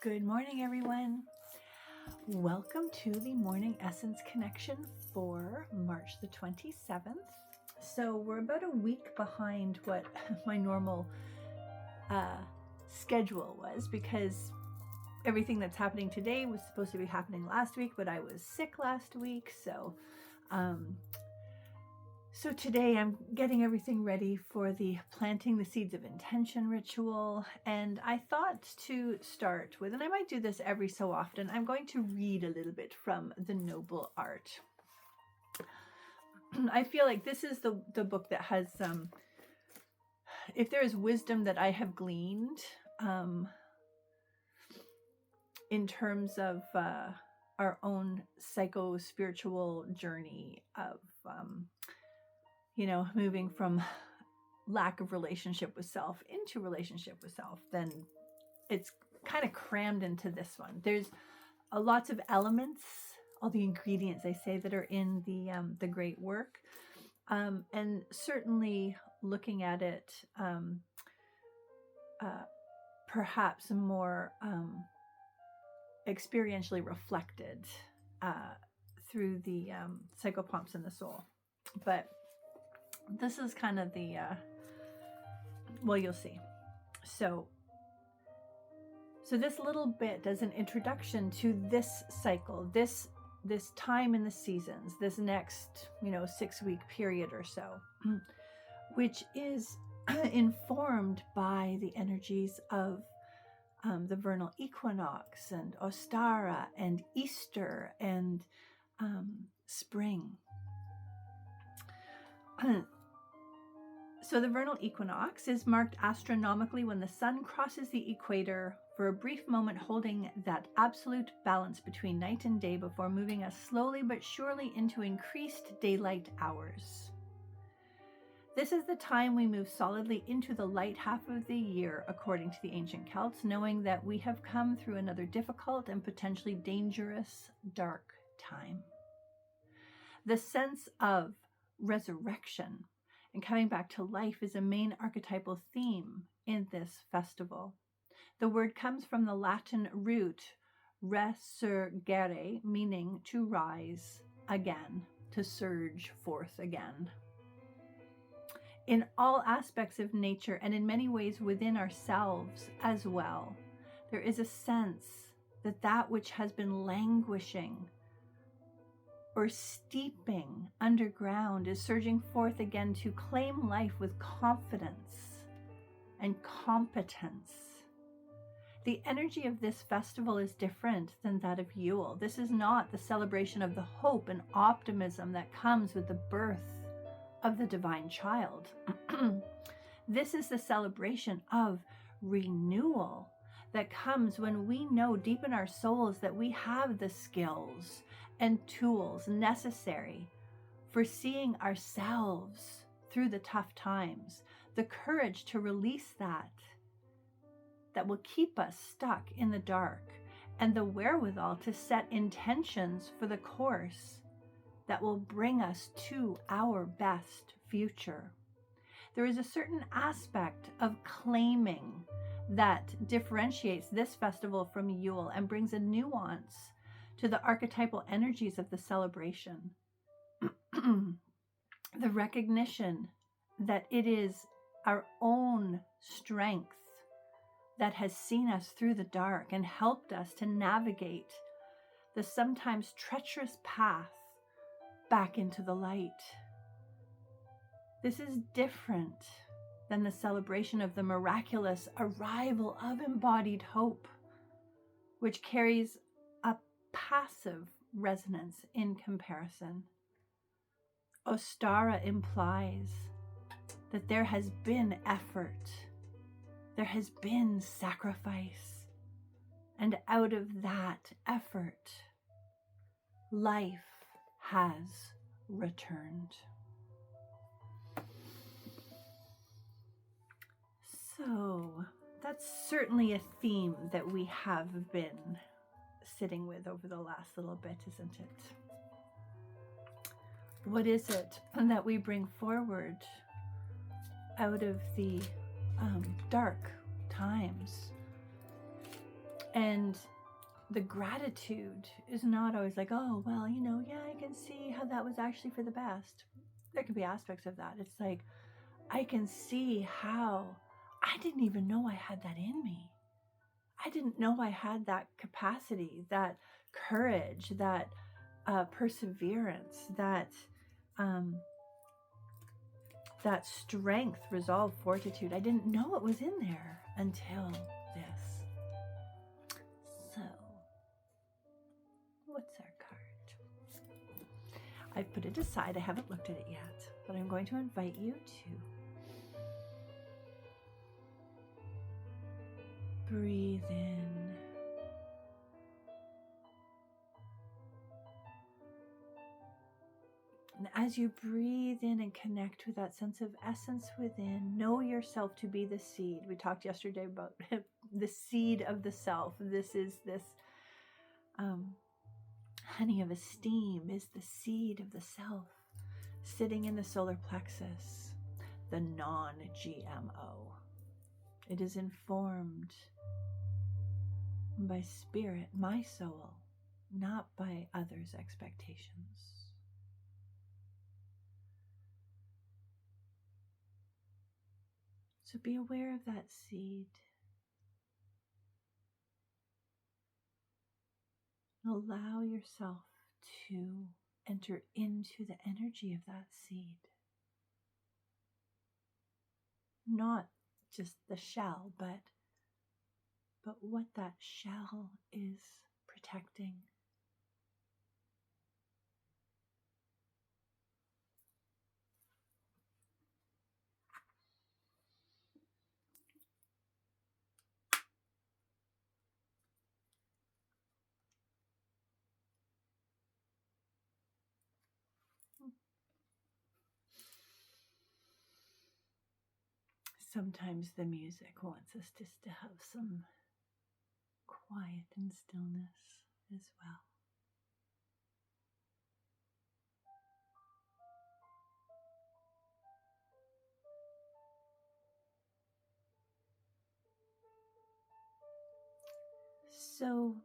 Good morning, everyone. Welcome to the Morning Essence Connection for March the 27th. So we're about a week behind what my normal schedule was, because everything that's happening today was supposed to be happening last week, but I was sick last week. So today I'm getting everything ready for the planting the seeds of intention ritual. And I thought to start with, and I might do this every so often, I'm going to read a little bit from The Noble Art. I feel like this is the book that has, if there is wisdom that I have gleaned in terms of our own psycho-spiritual journey of moving from lack of relationship with self into relationship with self, then it's kind of crammed into this one. There's lots of elements, all the ingredients, I say, that are in the great work. And certainly looking at it perhaps more experientially reflected through the psychoprompts in the soul. But this is kind of the, well, you'll see. So this little bit does an introduction to this cycle, this time in the seasons, this next, 6-week period or so, which is informed by the energies of the vernal equinox and Ostara and Easter and spring. So the vernal equinox is marked astronomically when the sun crosses the equator for a brief moment, holding that absolute balance between night and day before moving us slowly but surely into increased daylight hours. This is the time we move solidly into the light half of the year, according to the ancient Celts, knowing that we have come through another difficult and potentially dangerous dark time. The sense of resurrection and coming back to life is a main archetypal theme in this festival. The word comes from the Latin root resurgere, meaning to rise again, to surge forth again. In all aspects of nature and in many ways within ourselves as well, there is a sense that that which has been languishing or steeping underground is surging forth again to claim life with confidence and competence. The energy of this festival is different than that of Yule. This is not the celebration of the hope and optimism that comes with the birth of the divine child. This is the celebration of renewal that comes when we know deep in our souls that we have the skills and tools necessary for seeing ourselves through the tough times, the courage to release that will keep us stuck in the dark, and the wherewithal to set intentions for the course that will bring us to our best future. There is a certain aspect of claiming that differentiates this festival from Yule and brings a nuance to the archetypal energies of the celebration. The recognition that it is our own strength that has seen us through the dark and helped us to navigate the sometimes treacherous path back into the light. This is different than the celebration of the miraculous arrival of embodied hope, which carries a passive resonance in comparison. Ostara implies that there has been effort, there has been sacrifice, and out of that effort, life has returned. So that's certainly a theme that we have been sitting with over the last little bit, isn't it? What is it that we bring forward out of the dark times And the gratitude is not always like, oh, well, yeah, I can see how that was actually for the best. There could be aspects of that. It's like, I can see how I didn't even know I had that in me. I didn't know I had that capacity, that courage, that perseverance, that strength, resolve, fortitude. I didn't know it was in there until this. So, what's our card? I've put it aside. I haven't looked at it yet, but I'm going to invite you to breathe in. And as you breathe in and connect with that sense of essence within, know yourself to be the seed. We talked yesterday about the seed of the self. This is this honey of esteem is the seed of the self sitting in the solar plexus, the non-GMO. It is informed by spirit, my soul, not by others' expectations. So be aware of that seed. Allow yourself to enter into the energy of that seed. Not just the shell, but what that shell is protecting. Sometimes the music wants us just to have some quiet and stillness as well. So,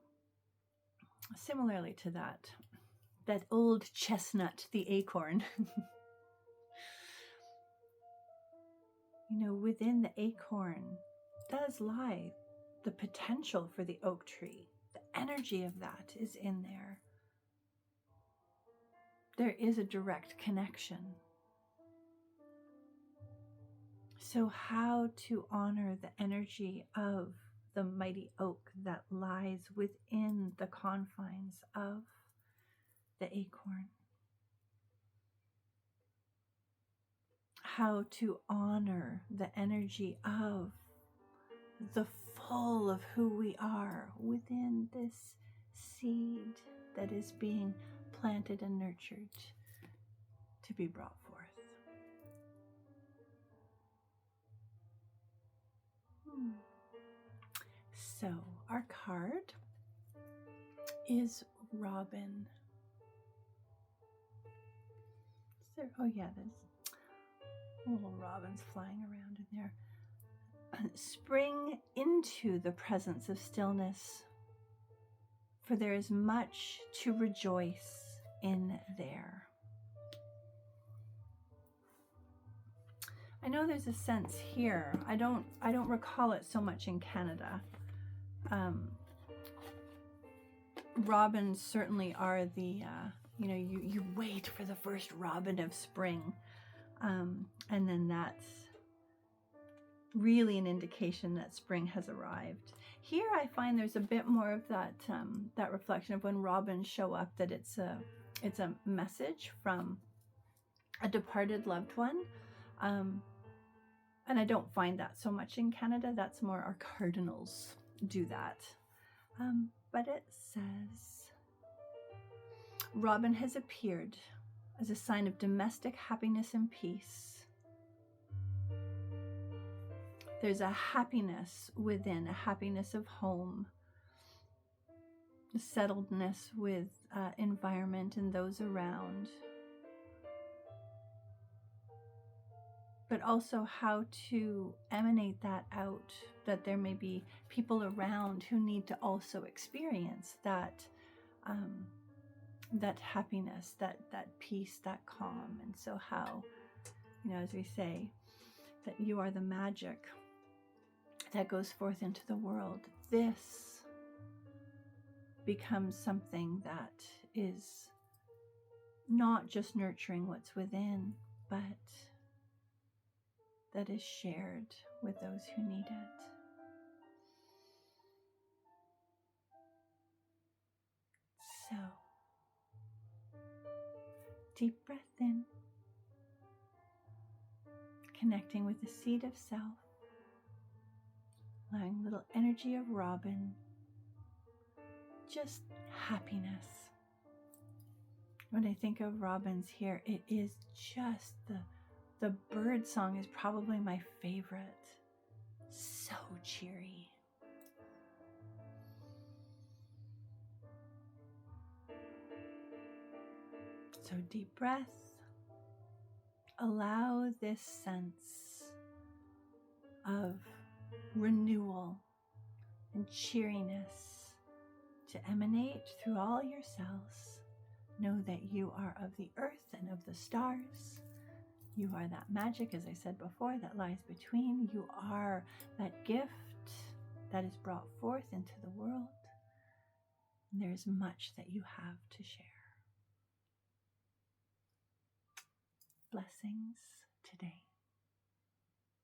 similarly to that old chestnut, the acorn, within the acorn does lie the potential for the oak tree. The energy of that is in there. There is a direct connection. So how to honor the energy of the mighty oak that lies within the confines of the acorn? How to honor the energy of the full of who we are within this seed that is being planted and nurtured to be brought forth. So our card is Robin. Oh yeah, there's little robins flying around in there. Spring into the presence of stillness, for there is much to rejoice in there. I know there's a sense here. I don't recall it so much in Canada. Robins certainly are the you wait for the first robin of spring, and then that's really an indication that spring has arrived. Here I find there's a bit more of that reflection of when robins show up, that it's a message from a departed loved one. And I don't find that so much in Canada. That's more our cardinals do that. But it says, Robin has appeared as a sign of domestic happiness and peace. There's a happiness within, a happiness of home, a settledness with environment and those around. but also how to emanate that out, that there may be people around who need to also experience that that happiness, that peace, that calm. And so how, as we say, that you are the magic that goes forth into the world, this becomes something that is not just nurturing what's within, but that is shared with those who need it. So, deep breath in, connecting with the seed of self, allowing little energy of robin, just happiness. When I think of robins here, it is just the bird song is probably my favorite. So cheery. So deep breath. Allow this sense of renewal and cheeriness to emanate through all your cells. Know that you are of the earth and of the stars. You are that magic, as I said before, that lies between. You are that gift that is brought forth into the world. And there is much that you have to share. Blessings today.